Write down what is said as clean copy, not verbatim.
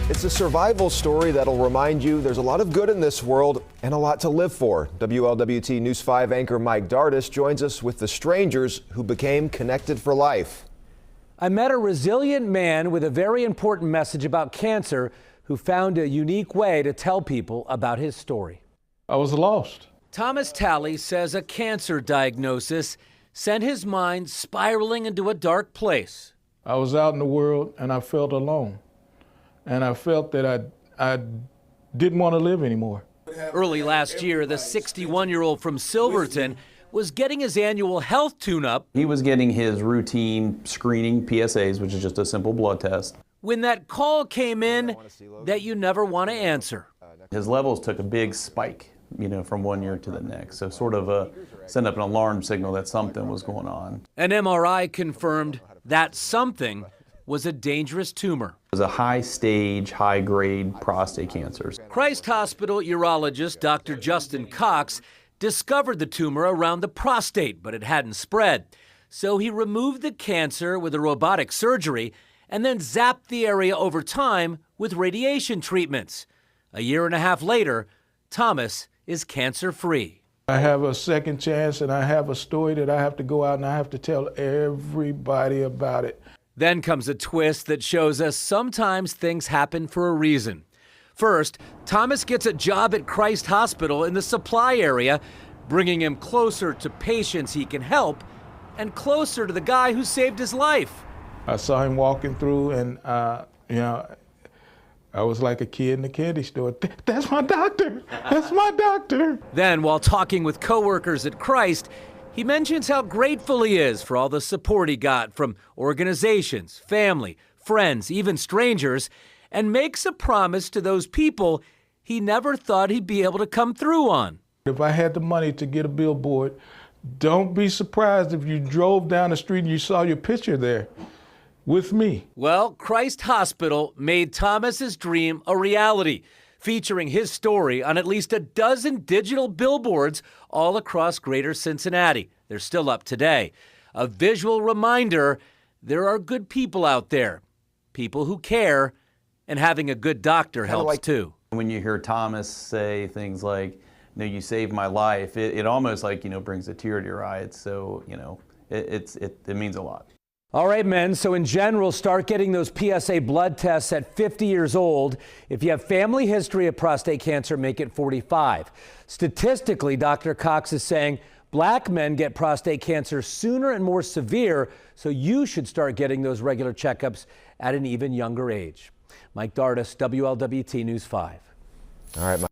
It's a survival story that'll remind you there's a lot of good in this world and a lot to live for. WLWT News 5 anchor Mike Dardis joins us with the strangers who became connected for life. I met a resilient man with a very important message about cancer who found a unique way to tell people about his story. I was lost. Thomas Talley says a cancer diagnosis sent his mind spiraling into a dark place. I was out in the world and I felt alone. And I felt that I didn't want to live anymore. Early last year, the 61-year-old from Silverton was getting his annual health tune-up. He was getting his routine screening, PSAs, which is just a simple blood test. When that call came in that you never want to answer. His levels took a big spike, from one year to the next. So sort of sent up an alarm signal that something was going on. An MRI confirmed that something was a dangerous tumor. It was a high-stage, high-grade prostate cancer. Christ Hospital urologist Dr. Justin Cox discovered the tumor around the prostate, but it hadn't spread. So he removed the cancer with a robotic surgery and then zapped the area over time with radiation treatments. A year and a half later, Thomas is cancer-free. I have a second chance and I have a story that I have to go out and I have to tell everybody about it. Then comes a twist that shows us sometimes things happen for a reason. First, Thomas gets a job at Christ Hospital in the supply area, bringing him closer to patients he can help and closer to the guy who saved his life. I saw him walking through and, I was like a kid in the candy store. That's my doctor. That's my doctor. Then, while talking with coworkers at Christ, he mentions how grateful he is for all the support he got from organizations, family, friends, even strangers, and makes a promise to those people he never thought he'd be able to come through on. If I had the money to get a billboard, don't be surprised if you drove down the street and you saw your picture there with me. Well, Christ Hospital made Thomas's dream a reality, featuring his story on at least a dozen digital billboards all across greater Cincinnati. They're still up today. A visual reminder there are good people out there, people who care, and having a good doctor helps too. When you hear Thomas say things like, you saved my life, it almost brings a tear to your eye. It's so, it means a lot. All right, men, so in general, start getting those PSA blood tests at 50 years old. If you have family history of prostate cancer, make it 45. Statistically, Dr. Cox is saying black men get prostate cancer sooner and more severe, so you should start getting those regular checkups at an even younger age. Mike Dardis, WLWT News 5. All right, Mike.